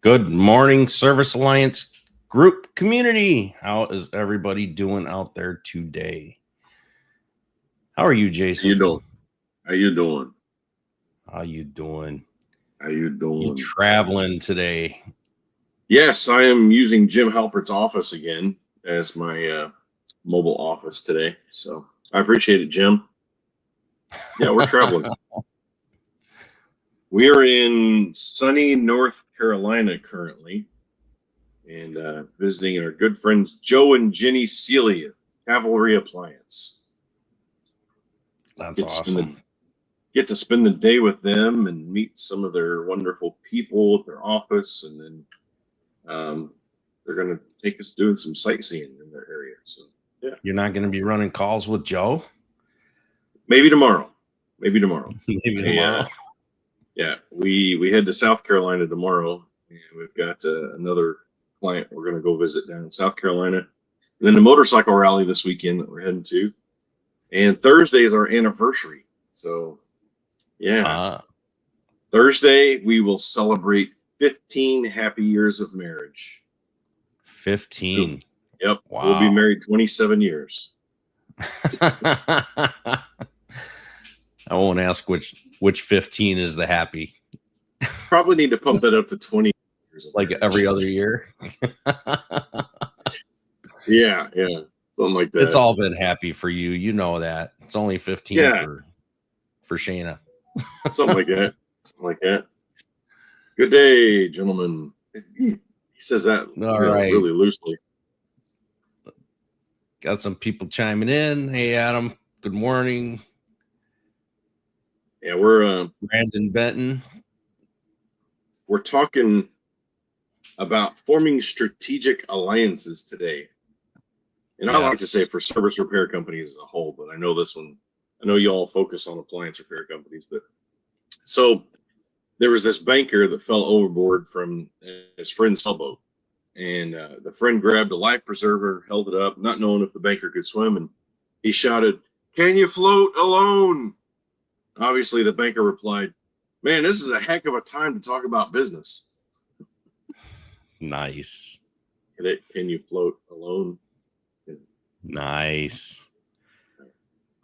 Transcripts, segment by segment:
Good morning, Service Alliance group community. How is everybody doing out there today? How are you, Jason? How you doing? How you doing? How you doing? How you doing? You traveling today? Yes, I am using Jim Halpert's office again as my mobile office today. So I appreciate it, Jim. Yeah, we're traveling. We are in sunny North Carolina currently and visiting our good friends Joe and Jenny Seeley at Cavalry Appliance. That's awesome. Get to spend the day with them and meet some of their wonderful people at their office, and then they're going to take us doing some sightseeing in their area. So yeah, You're not going to be running calls with Joe? maybe tomorrow. Maybe tomorrow. Yeah, we head to South Carolina tomorrow, and we've got another client we're going to go visit down in South Carolina, and then the motorcycle rally this weekend that we're heading to, and Thursday is our anniversary. So yeah, Thursday we will celebrate 15 happy years of marriage. 15. Yep. Wow. We'll be married 27 years. I won't ask which 15 is the happy. Probably need to pump that up to 20 years. Like every other year. Yeah. Something like that. It's all been happy for you. You know that. It's only 15 for Shayna. Something like that. Good day, gentlemen. He says that really loosely. Got some people chiming in. Hey, Adam. Good morning. Yeah, we're Brandon Benton. We're talking about forming strategic alliances today. And I like to say for service repair companies as a whole, but I know this one, I know you all focus on appliance repair companies, but so there was this banker that fell overboard from his friend's sailboat, and the friend grabbed a life preserver, held it up, not knowing if the banker could swim, and he shouted, "Can you float alone?" Obviously, the banker replied, "Man, this is a heck of a time to talk about business." Nice. Can you float alone? Nice.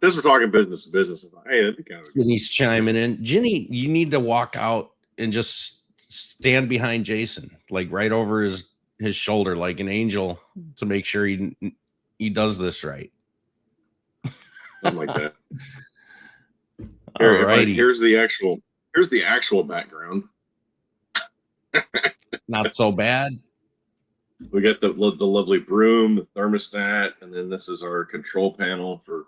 Since we're talking business to business, hey, that'd be kind of. Jenny's chiming in. Jenny, you need to walk out and just stand behind Jason, like right over his shoulder, like an angel, to make sure he does this right. Something like that. Here's the actual background. Not so bad. We got the lovely broom, the thermostat, and then this is our control panel for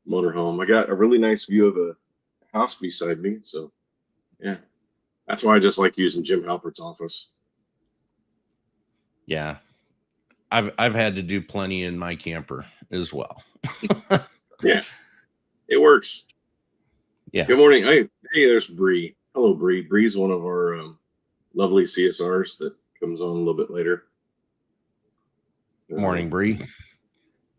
motorhome. I got a really nice view of a house beside me, so yeah, that's why I just like using Jim Halpert's office. Yeah, I've had to do plenty in my camper as well. Yeah, it works. Yeah. Good morning. Hey, there's Bree. Hello, Bree. Bree's one of our lovely CSRs that comes on a little bit later. Morning, Bree.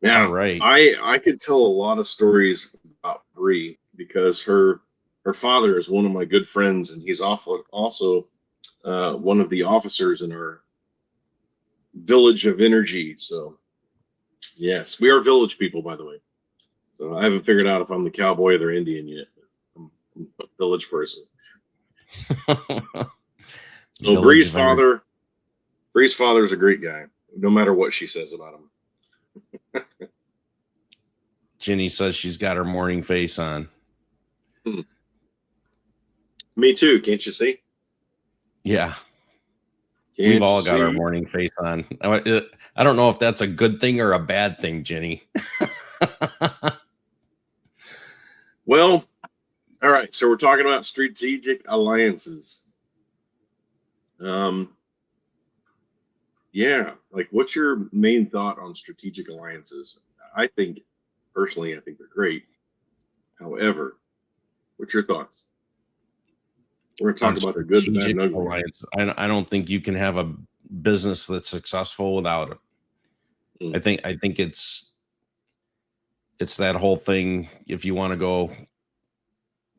Yeah, all right. I could tell a lot of stories about Bree because her father is one of my good friends, and he's also one of the officers in our Village of Energy. So yes, we are village people, by the way. So I haven't figured out if I'm the cowboy or the Indian yet. I'm a village person. So Bree's father is a great guy, no matter what she says about him. Jenny says she's got her morning face on. Me too. Can't you see? Yeah. We've all got our morning face on. I don't know if that's a good thing or a bad thing, Jenny. Well, all right. So we're talking about strategic alliances. Yeah. Like, what's your main thought on strategic alliances? Personally, I think they're great. However, what's your thoughts? We're going to talk about the good, the bad, and ugly. Alliance. I don't think you can have a business that's successful without it. I think it's that whole thing. If you want to go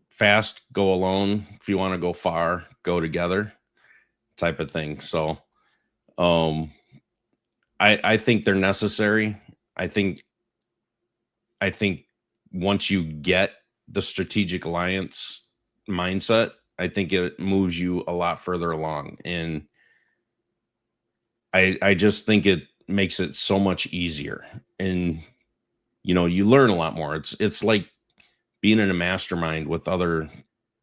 fast, go alone. If you want to go far, go together. type of thing. So um I think they're necessary. I think I think once you get the strategic alliance mindset, I think it moves you a lot further along. And I just think it makes it so much easier. And you learn a lot more. It's like being in a mastermind with other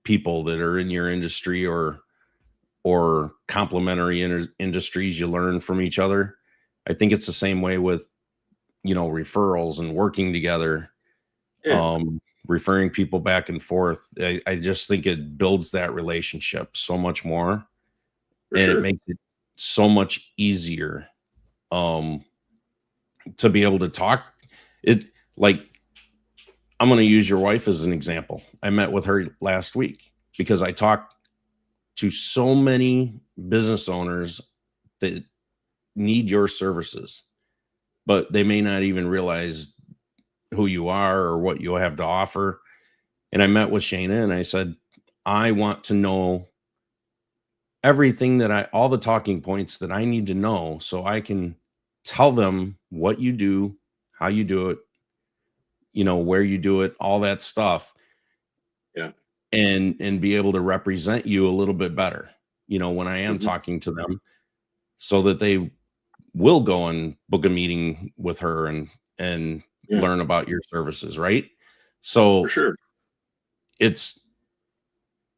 people that are in your industry or complementary industries. You learn from each other. I think it's the same way with referrals and working together, Yeah, referring people back and forth. I just think it builds that relationship so much more, for and it sure. makes it so much easier um to be able to talk. It like I'm going to use your wife as an example. I met with her last week because I talked to so many business owners that need your services, but they may not even realize who you are or what you have to offer. And I met with Shayna and I said, I want to know everything all the talking points that I need to know so I can tell them what you do, how you do it, where you do it, all that stuff, Yeah. and be able to represent you a little bit better, when I am Hmm. talking to them, so that they will go and book a meeting with her and Yeah, learn about your services, right? for So sure. it's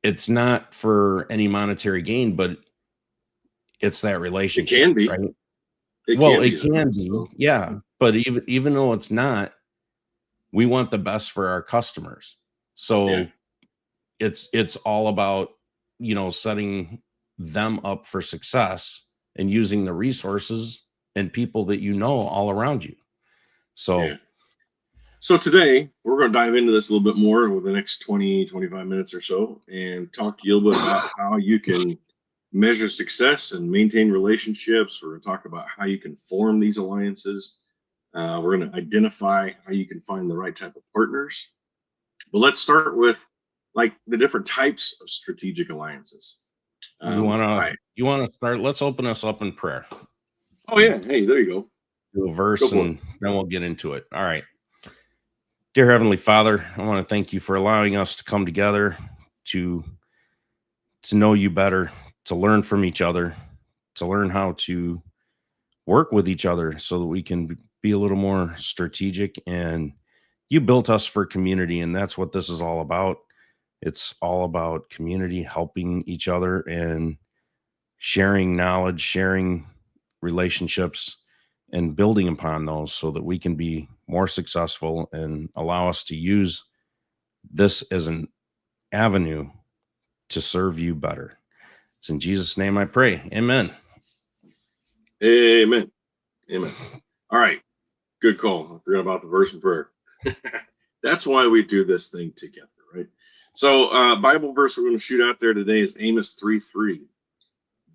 it's not for any monetary gain, but it's that It relationship, can be. right? It Well, can it be though. can be, So yeah, but even though it's not, we want the best for our customers. yeah, So it's all about, setting them up for success and using the resources and people that all around you. yeah. So So today we're going to dive into this a little bit more over the next 20, 25 minutes or so and talk to you a little bit about how you can measure success and maintain relationships. We're going to talk about how you can form these alliances. We're going to identify how you can find the right type of partners. But let's start with like the different types of strategic alliances. you want to I you want to start? Let's open us up in prayer. Oh yeah, hey, there you go. Do a Go verse for it. and then we'll get into it. All right. Dear Heavenly Father, I want to thank you for allowing us to come together to know you better, to learn from each other, to learn how to work with each other so that we can be a little more strategic. And you built us for community, and that's what this is all about. It's all about community, helping each other and sharing knowledge, sharing relationships, and building upon those so that we can be more successful and allow us to use this as an avenue to serve you better. It's in Jesus' name I pray. Amen. Amen. Amen. All right. Good call. I forgot about the verse and prayer. That's why we do this thing together, right? So, Bible verse we're going to shoot out there today is Amos 3:3.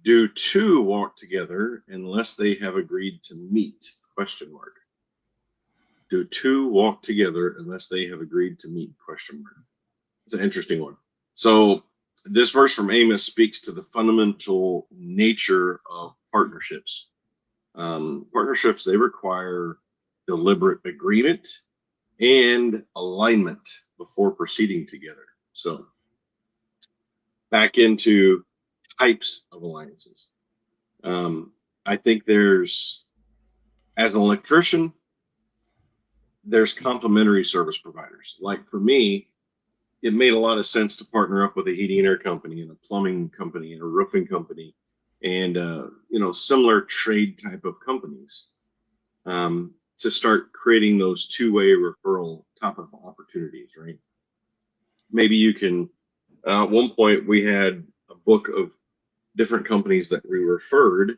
Do two walk together unless they have agreed to meet? Question mark. Do two walk together unless they have agreed to meet? Question mark. It's an interesting one. So, this verse from Amos speaks to the fundamental nature of partnerships. Partnerships, they require deliberate agreement and alignment before proceeding together. So, back into types of alliances. Um, I think as an electrician, there's complementary service providers. Like for me, it made a lot of sense to partner up with a heating and air company and a plumbing company and a roofing company and similar trade type of companies, to start creating those two-way referral type of opportunities, right? Maybe you can. At one point, we had a book of different companies that we referred,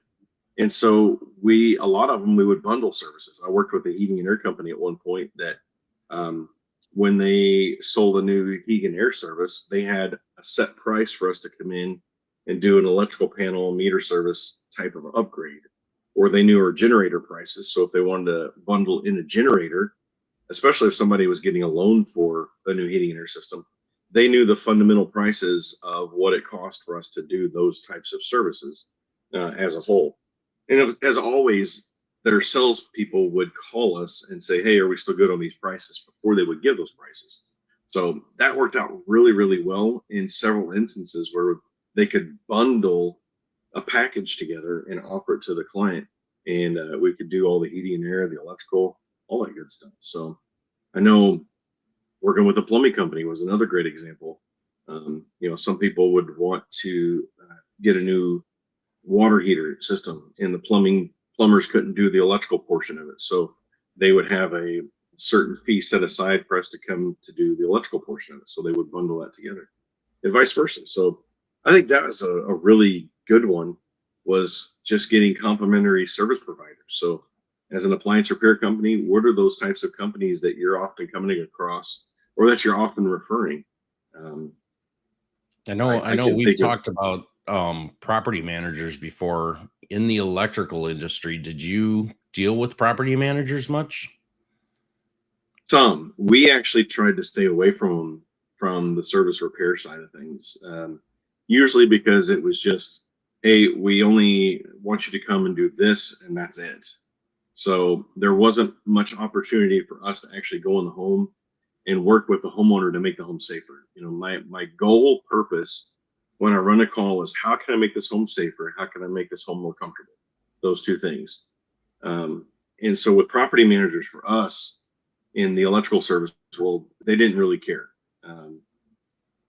and so a lot of them, we would bundle services. I worked with a heating and air company at one point that, um, when they sold a new heating and air service, they had a set price for us to come in and do an electrical panel meter service type of upgrade, or they knew our generator prices. So if they wanted to bundle in a generator, especially if somebody was getting a loan for a new heating and air system, they knew the fundamental prices of what it cost for us to do those types of services. as a whole. And it was, as always, their salespeople would call us and say, "Hey, are we still good on these prices?" before they would give those prices. So that worked out really, really well in several instances where they could bundle a package together and offer it to the client, and we could do all the heating and air, the electrical, all that good stuff. So I know working with a plumbing company was another great example. Some people would want to get a new water heater system, and the plumbers couldn't do the electrical portion of it, so they would have a certain fee set aside for us to come to do the electrical portion of it. So they would bundle that together, and vice versa. So I think that was a really good one. Was just getting complimentary service providers. So as an appliance repair company, what are those types of companies that you're often coming across, or that you're often referring? Um, I I know can we've think of talked about property managers before in the electrical industry. Did you deal with property managers much? some. We actually tried to stay away from them, from the service repair side of things. Usually because it was just, hey, we only want you to come and do this, and that's it. So there wasn't much opportunity for us to actually go in the home and work with the homeowner to make the home safer. My goal purpose when I run a call is, how can I make this home safer? How can I make this home more comfortable? Those two things. And so with property managers, for us in the electrical service world, they didn't really care.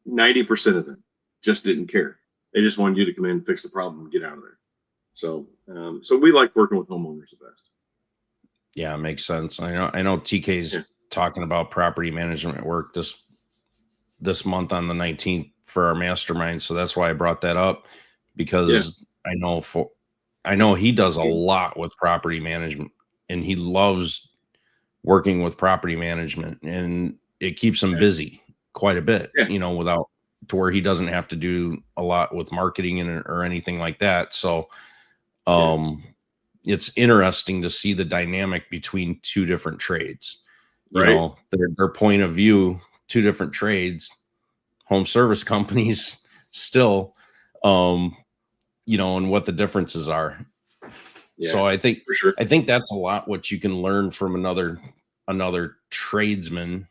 90% of them just didn't care. They just wanted you to come in, fix the problem, and get out of there. So we like working with homeowners the best. Yeah, it makes sense. I know TK's Yeah. talking about property management work this month on the 19th for our mastermind. So that's why I brought that up, because I know he does a lot with property management, and he loves working with property management, and it keeps him busy quite a bit, Yeah. without to where he doesn't have to do a lot with marketing or anything like that. So it's interesting to see the dynamic between two different trades, Right. Their point of view, two different trades, home service companies still, and what the differences are. Yeah, So for sure. I think that's a lot what you can learn from another tradesman,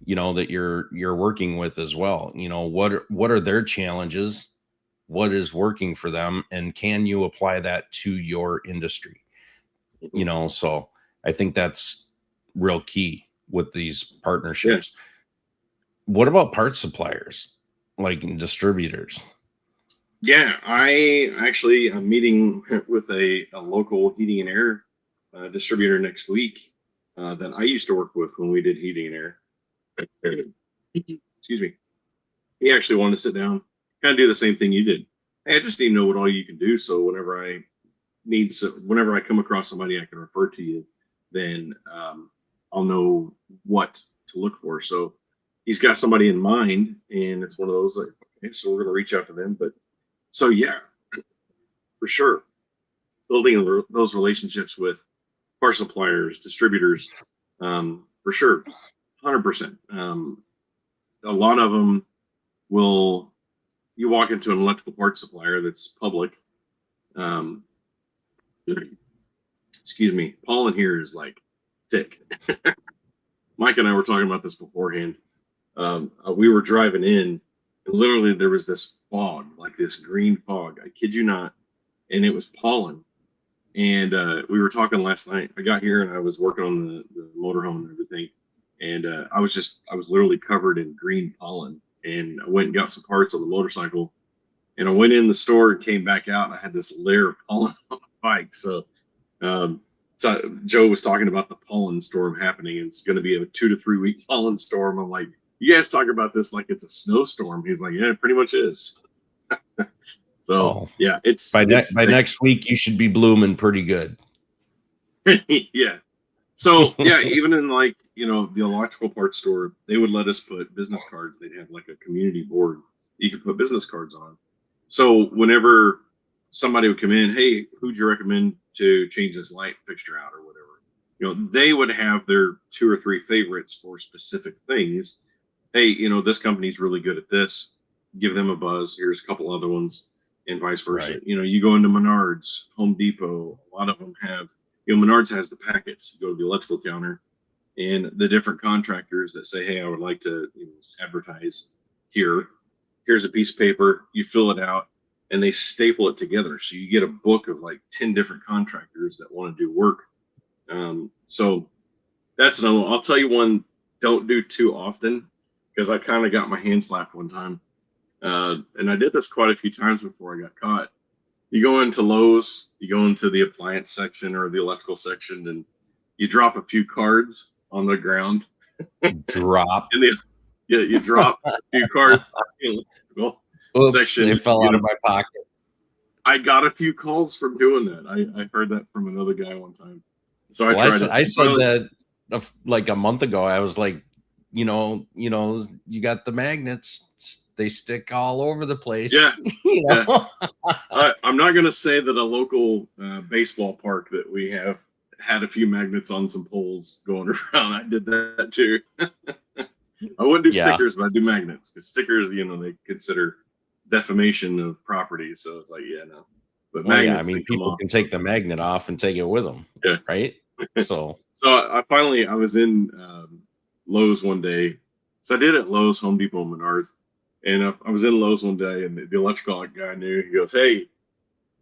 that you're working with as well. What are their challenges? What is working for them, and can you apply that to your industry? So I think that's real key with these Yeah. partnerships. What about parts suppliers, like distributors? Yeah, I'm meeting with a local heating and air distributor next week that I used to work with when we did heating and air. Excuse me. He actually wanted to sit down, kind of do the same thing you did. Hey, I just need to know what all you can do, so whenever I come across somebody I can refer to you, then I'll know what to look for. So he's got somebody in mind, and it's one of those like, okay, so we're going to reach out to them. But so yeah, for sure, building those relationships with part suppliers, distributors, for sure, 100%. A lot of them will. You walk into an electrical parts supplier that's public. Um, excuse me, pollen here is like thick. Mike and I were talking about this beforehand. We were driving in, and literally there was this fog, like this green fog. I kid you not, and it was pollen. And we were talking last night. I got here and I was working on the motorhome and everything, and I was literally covered in green pollen. And I went and got some parts on the motorcycle, and I went in the store and came back out, and I had this layer of pollen on my bike. Um, so Joe was talking about the pollen storm happening. And it's going to be a 2 to 3 week pollen storm. I'm like, you guys talk about this like it's a snowstorm. He's like, yeah, it pretty much is. So Oh, yeah, it's by next week, you should be blooming pretty good. yeah. So yeah, even in like the electrical parts store, they would let us put business cards. They'd have like a community board you could put business cards on. So whenever somebody would come in, hey, who'd you recommend to change this light fixture out or whatever? They would have their 2 or 3 favorites for specific things. Hey, this company's really good at this. Give them a buzz. Here's a couple other ones. and vice versa. Right. You go into Menards, Home Depot, a lot of them have, Menards has the packets. You go to the electrical counter and the different contractors that say, hey, I would like to advertise here. Here's a piece of paper, you fill it out, and they staple it together. So you get a book of like 10 different contractors that want to do work. So that's another one. I'll tell you one, don't do too often, because I kind of got my hand slapped one time. And I did this quite a few times before I got caught. You go into Lowe's, you go into the appliance section or the electrical section, and you drop a few cards on the ground. Drop. And you drop a few cards in the electrical section. They fell out of my pocket. I got a few calls from doing that. I heard that from another guy one time. So I said that like a month ago. I was like, you got the magnets, they stick all over the place. Yeah. Yeah. I'm not going to say that a local baseball park that we have had a few magnets on some poles going around. I did that too. I wouldn't do stickers, but I do magnets, because stickers, they consider defamation of property. So it's like, yeah, no. But magnets, I mean, people can take the magnet off and take it with them. Yeah. Right. So I was in Lowe's one day. So I did it at Lowe's, Home Depot, Menards. And I was in Lowe's one day, and the electrical guy knew. He goes, hey,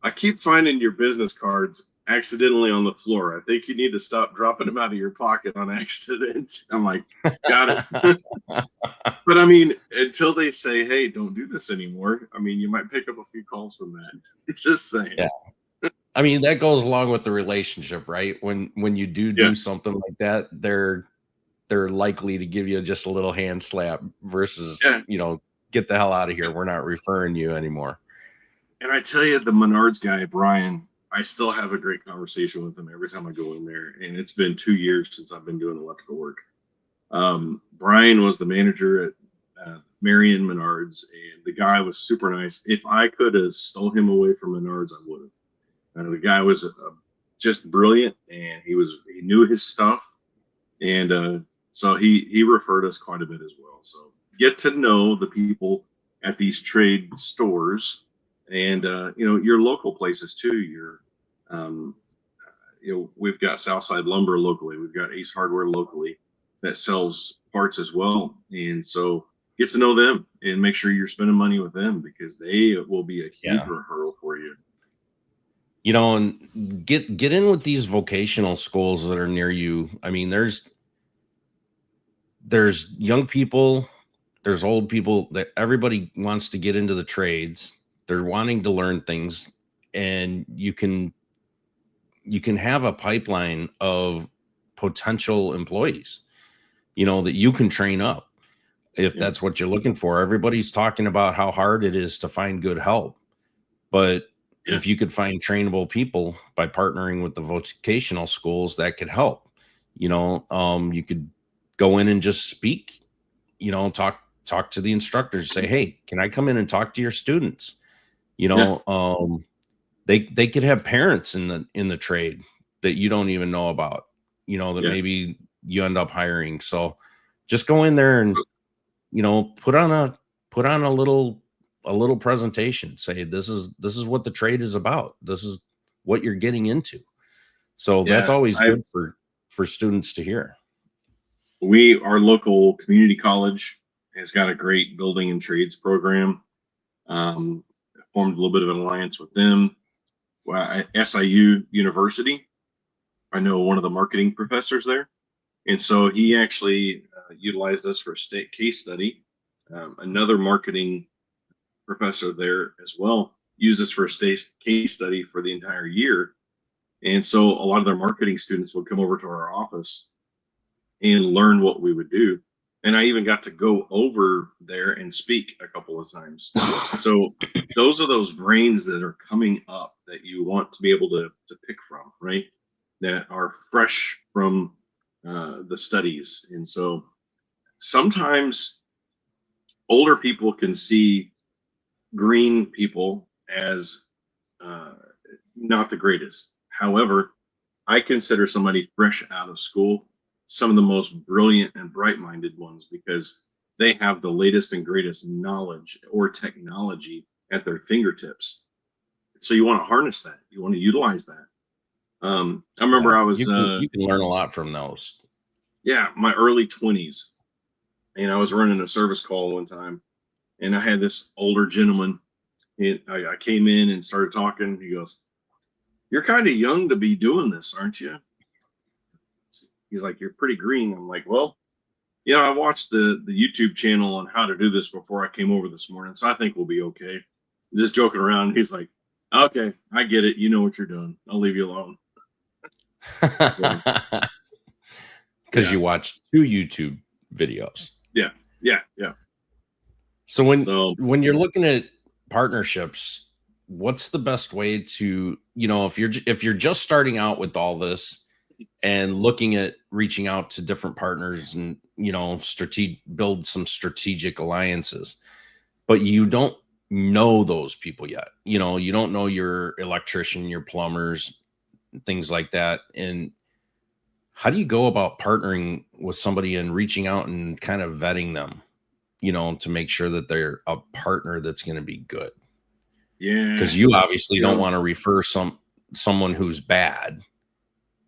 I keep finding your business cards accidentally on the floor. I think you need to stop dropping them out of your pocket on accident. I'm like, got it. But I mean, until they say, hey, don't do this anymore, I mean, you might pick up a few calls from that. Just saying. Yeah. I mean, that goes along with the relationship, right? When you do something like that, they're likely to give you just a little hand slap versus, get the hell out of here. We're not referring you anymore. And I tell you, the Menards guy, Brian, I still have a great conversation with him every time I go in there. And it's been 2 years since I've been doing electrical work. Brian was the manager at Marion Menards, and the guy was super nice. If I could have stole him away from Menards, I would have. The guy was just brilliant, and he knew his stuff. And so he referred us quite a bit as well. So get to know the people at these trade stores, and your local places too. We've got Southside Lumber locally. We've got Ace Hardware locally that sells parts as well. And so get to know them and make sure you're spending money with them, because they will be a huge referral for you. And get in with these vocational schools that are near you. I mean, there's young people, there's old people, that everybody wants to get into the trades. They're wanting to learn things, and you can have a pipeline of potential employees, that you can train up if that's what you're looking for. Everybody's talking about how hard it is to find good help, but if you could find trainable people by partnering with the vocational schools, that could help. You could go in and just speak, talk to the instructors, say, hey, can I come in and talk to your students? They could have parents in the trade that you don't even know about, that maybe you end up hiring. So just go in there and, put on a little presentation, say, this is what the trade is about. This is what you're getting into. So that's always good for students to hear. Our local community college has got a great building and trades program. Formed a little bit of an alliance with them. SIU University, I know one of the marketing professors there. And so he actually utilized us for a state case study. Another marketing professor there as well used us for a state case study for the entire year. And so a lot of their marketing students would come over to our office and learn what we would do. And I even got to go over there and speak a couple of times. So those are those brains that are coming up that you want to be able to pick from, right? That are fresh from the studies. And so sometimes older people can see green people as not the greatest. However, I consider somebody fresh out of school some of the most brilliant and bright-minded ones, because they have the latest and greatest knowledge or technology at their fingertips. So you want to harness that. You want to utilize that. I remember I was, you can learn a lot from those. yeah, my early 20s, and I was running a service call one time, and I had this older gentleman. I came in and started talking. He goes, "You're kind of young to be doing this, aren't you?" He's like, "You're pretty green." I'm like, "Well, I watched the YouTube channel on how to do this before I came over this morning, so I think we'll be okay." Just joking around. He's like, "Okay, I get it. You know what you're doing. I'll leave you alone." So, Because yeah, you watched 2 YouTube videos. yeah, yeah, yeah. So So when you're looking at partnerships, what's the best way to, if you're just starting out with all this and looking at reaching out to different partners and, build some strategic alliances, but you don't know those people yet. You don't know your electrician, your plumbers, things like that. And how do you go about partnering with somebody and reaching out and kind of vetting them, to make sure that they're a partner that's going to be good? yeah, Because you obviously you don't know, want to refer someone who's bad,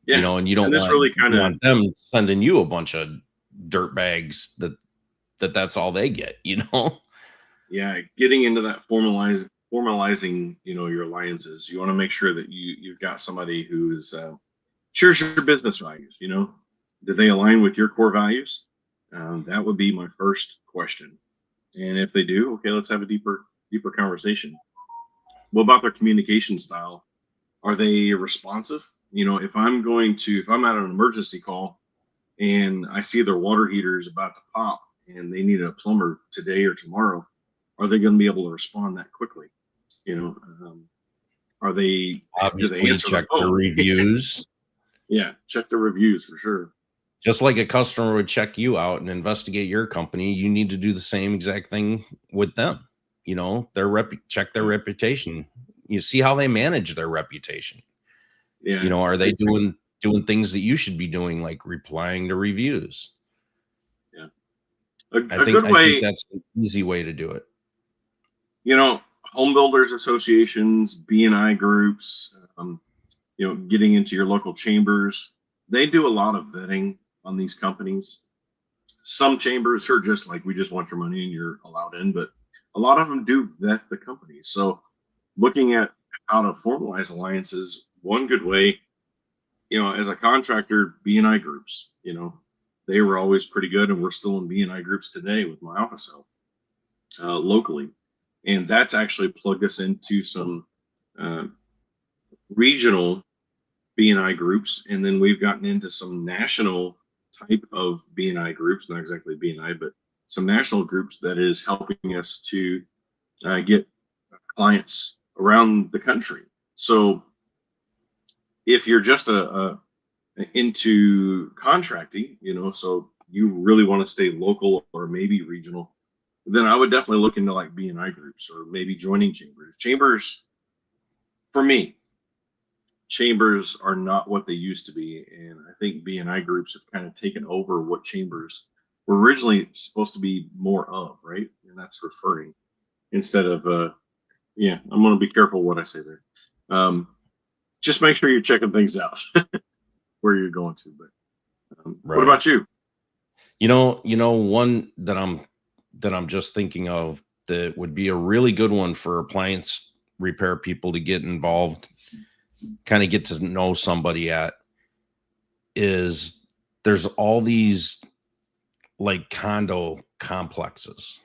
yeah. and you don't And this want really kind you of, want them sending you a bunch of dirt bags that's all they get, yeah, getting into that formalizing, your alliances. You want to make sure that you've got somebody who's shares your business values. Do they align with your core values? That would be my first question. And if they do, okay, let's have a deeper conversation. What about their communication style? Are they responsive? If I'm at an emergency call and I see their water heater is about to pop and they need a plumber today or tomorrow, are they going to be able to respond that quickly? You know, are they? Do they Obviously, answer the check the phone? reviews. Yeah, check the reviews for sure. Just like a customer would check you out and investigate your company, you need to do the same exact thing with them. Check their Yeah, reputation. You see how they manage their reputation. yeah. Are they doing things that you should be doing, like replying to reviews? Yeah. I A think good I think way, that's an easy way to do it. home builders associations, B&I groups, getting into your local chambers, they do a lot of vetting on these companies. Some chambers are just like, we just want your money and you're allowed in, but a lot of them do vet the companies. So looking at how to formalize alliances, one good way, as a contractor, B&I groups, they were always pretty good, and we're still in B&I groups today with my office help locally. And that's actually plugged us into some uh, regional B&I groups, and then we've gotten into some national type of B&I groups, not exactly B&I, but some national groups that is helping us to get clients around the country. So if you're just into contracting, so you really want to stay local or maybe regional, then I would definitely look into like B&I groups or maybe joining chambers. Chambers, for me, chambers are not what they used to be, and I think B&I groups have kind of taken over what chambers were originally supposed to be more of, right? And that's referring instead of yeah. I'm going to be careful what I say there. Just make sure you're checking things out where you're going to. But what Right. about you? One that I'm just thinking of that would be a really good one for appliance repair people to get involved, kind of get to know somebody at, is there's all these like condo complexes,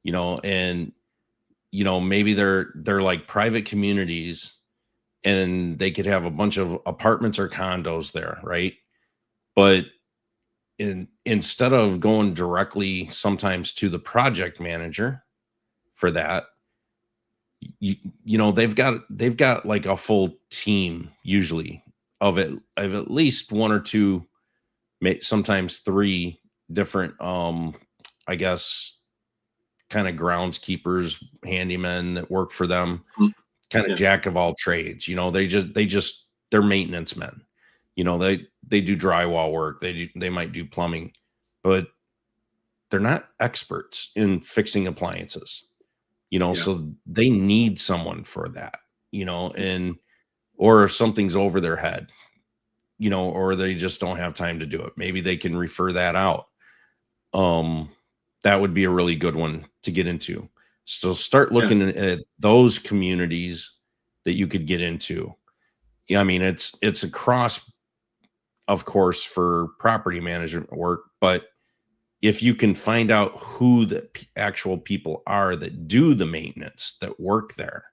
and maybe they're like private communities, and they could have a bunch of apartments or condos there, right? But instead of going directly sometimes to the project manager for that, they've got like a full team usually of at least one or two, sometimes three different, I guess, kind of groundskeepers, handymen that work for them, Mm, kind of yeah, jack of all trades. They're maintenance men. They do drywall work. They might do plumbing, but they're not experts in fixing appliances. yeah, So they need someone for that. and or if something's over their head, or they just don't have time to do it. Maybe they can refer that out. That would be a really good one to get into. So start looking at those communities that you could get into. I mean, it's across, of course, for property management work, but if you can find out who the actual people are that do the maintenance, that work there,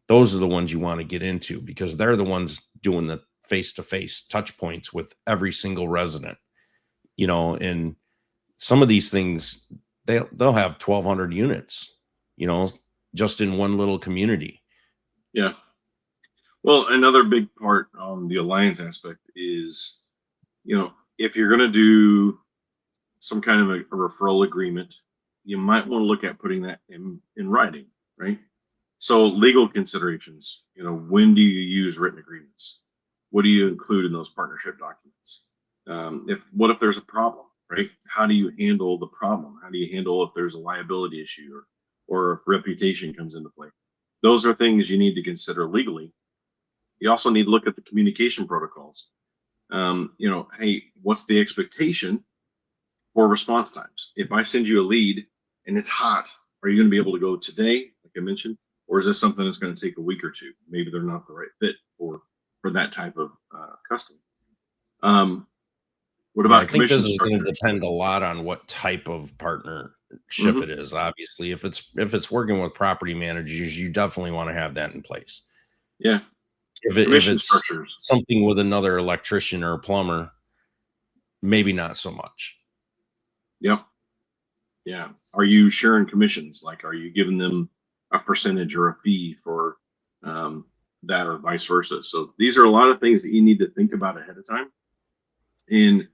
those are the ones you want to get into, because they're the ones doing the face-to-face touch points with every single resident, and some of these things, they'll have 1,200 units, just in one little community. Yeah. Well, another big part on the alliance aspect is, if you're going to do some kind of a referral agreement, you might want to look at putting that in writing, right? So legal considerations, when do you use written agreements? What do you include in those partnership documents? What if there's a problem, right? How do you handle the problem? How do you handle if there's a liability issue or if reputation comes into play? Those are things you need to consider legally. You also need to look at the communication protocols. Hey, what's the expectation for response times? If I send you a lead and it's hot, are you going to be able to go today, like I mentioned, or is this something that's going to take a week or two? Maybe they're not the right fit for that type of customer. What about I think commission this is going to structures? depend a lot on what type of partnership it is. Obviously, if it's working with property managers, you definitely want to have that in place. Yeah. If it's structures, something with another electrician or a plumber, maybe not so much. Yep. Yeah. Are you sharing commissions? Like, are you giving them a percentage or a fee for that, or vice versa? So these are a lot of things that you need to think about ahead of time in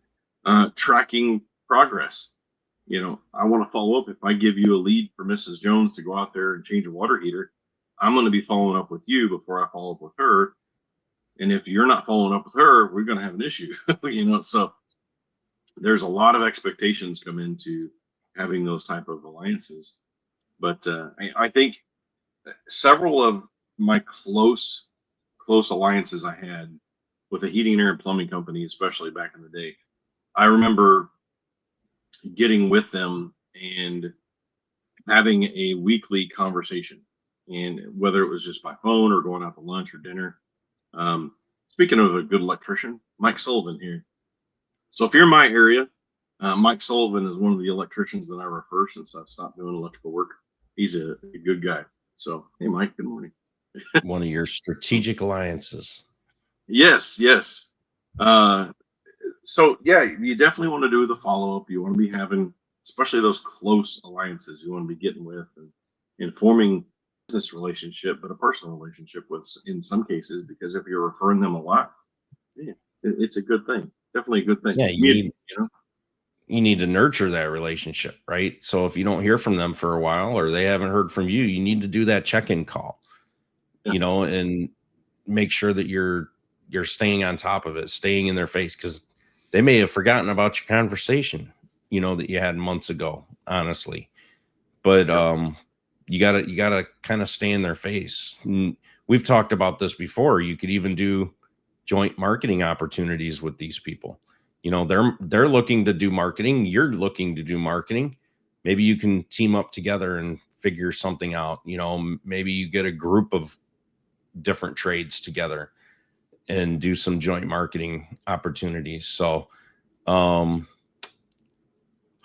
tracking progress. I want to follow up. If I give you a lead for Mrs. Jones to go out there and change a water heater, I'm going to be following up with you before I follow up with her. And if you're not following up with her, we're going to have an issue. So there's a lot of expectations come into having those type of alliances. But I think several of my close alliances I had with a heating and air and plumbing company, especially back in the day, I remember getting with them and having a weekly conversation, and whether it was just by phone or going out to lunch or dinner. Speaking of a good electrician, Mike Sullivan here. So if you're in my area, Mike Sullivan is one of the electricians that I refer since I've stopped doing electrical work. He's a good guy. So, hey, Mike, good morning. One of your strategic alliances. Yes. So yeah, you definitely want to do the follow-up. You want to be having, especially those close alliances, you want to be getting with and forming business relationship, but a personal relationship with in some cases, because if you're referring them a lot, it's a good thing. Definitely a good thing. Yeah, you need to nurture that relationship, right? So if you don't hear from them for a while, or they haven't heard from you, you need to do that check-in call, and make sure that you're staying on top of it, staying in their face, because they may have forgotten about your conversation, that you had months ago, honestly. But you gotta kind of stay in their face. And we've talked about this before. You could even do joint marketing opportunities with these people. They're looking to do marketing. You're looking to do marketing. Maybe you can team up together and figure something out. Maybe you get a group of different trades together and do some joint marketing opportunities. So, how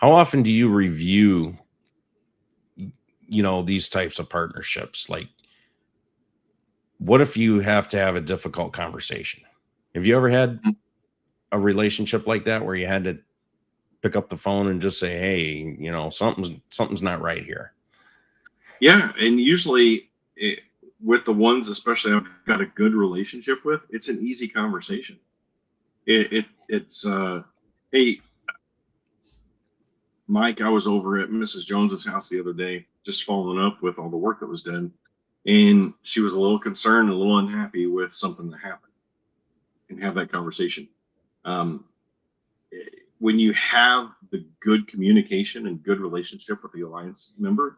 often do you review, these types of partnerships? Like, what if you have to have a difficult conversation? Have you ever had a relationship like that where you had to pick up the phone and just say, hey, something's not right here? Yeah. And usually with the ones, especially I've got a good relationship with, it's an easy conversation. It's hey, Mike, I was over at Mrs. Jones's house the other day, just following up with all the work that was done. And she was a little concerned, a little unhappy with something that happened, and have that conversation. When you have the good communication and good relationship with the alliance member,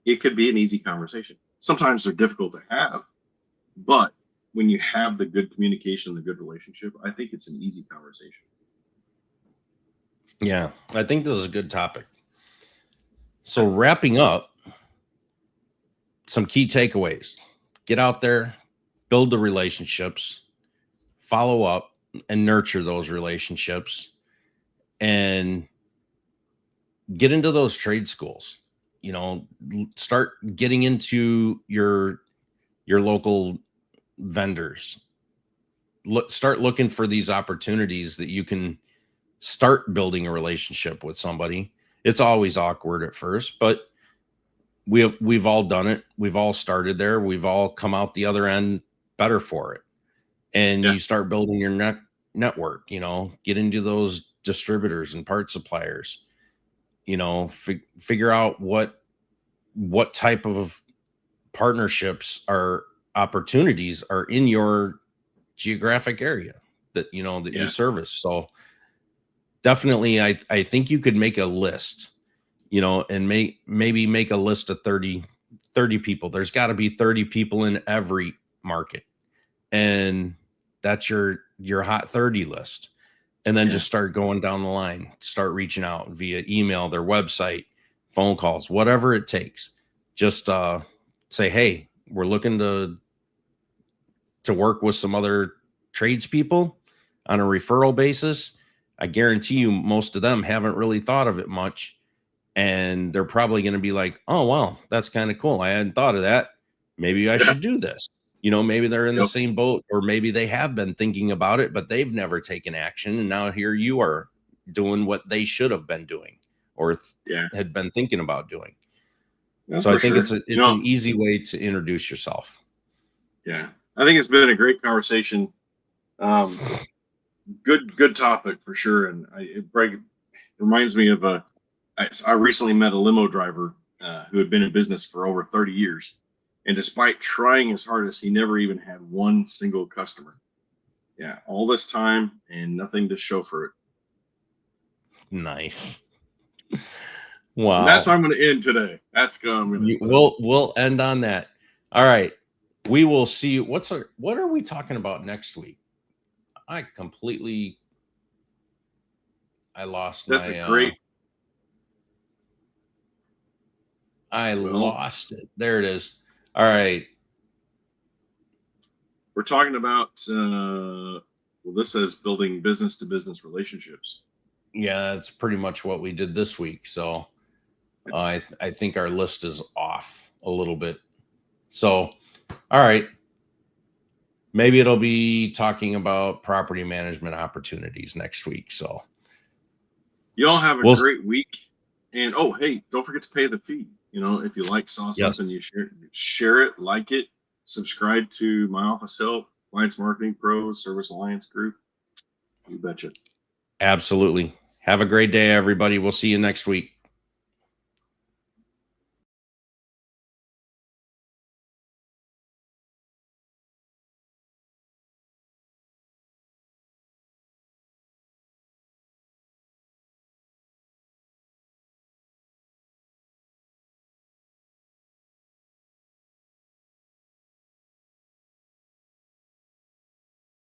it could be an easy conversation. Sometimes they're difficult to have, But when you have the good communication, the good relationship, I think it's an easy conversation. Yeah, I think this is a good topic. So wrapping up, some key takeaways. Get out there, build the relationships, follow up and nurture those relationships, and get into those trade schools. You know, start getting into your local vendors. Start looking for these opportunities that you can start building a relationship with somebody. It's always awkward at first, but we've all done it. We've all started there. We've all come out the other end better for it. And Yeah. you start building your network, you know, get into those distributors and part suppliers, you know, figure out what type of partnerships or opportunities are in your geographic area that, you know, that you Yeah. service. So definitely, I think you could make a list, you know, and maybe make a list of 30 people. There's got to be 30 people in every market, and that's your hot 30 list. And then Yeah. just start going down the line, start reaching out via email, their website, phone calls, whatever it takes. Just say, hey, we're looking to work with some other tradespeople on a referral basis. I guarantee you most of them haven't really thought of it much. And they're probably going to be like, oh, wow, that's kind of cool. I hadn't thought of that. Maybe I should do this. You know, maybe they're in the Yep. same boat, or maybe they have been thinking about it, but they've never taken action. And now here you are doing what they should have been doing or Yeah. had been thinking about doing. Yeah, So I for think sure. it's an easy way to introduce yourself. Yeah. I think it's been a great conversation. Good topic for sure. And it reminds me of I recently met a limo driver who had been in business for over 30 years. And despite trying his hardest, he never even had one single customer. Yeah. All this time and nothing to show for it. Nice. And that's Wow. how I'm going to end today. That's going to We'll end on that. All right. We will see. What are we talking about next week? I lost That's a my great. I Well, lost it. There it is. All right. we're talking about well, this says building business to business relationships. Yeah, that's pretty much what we did this week. So I think our list is off a little bit. So, all right. Maybe it'll be talking about property management opportunities next week. So Y'all have a we'll great week. And oh, hey, don't forget to pay the fee. You know, if you saw something, you yes, share it, like it, subscribe to My Office Help, Alliance Marketing Pros, Service Alliance Group. You betcha. absolutely. Have a great day, everybody. We'll see you next week.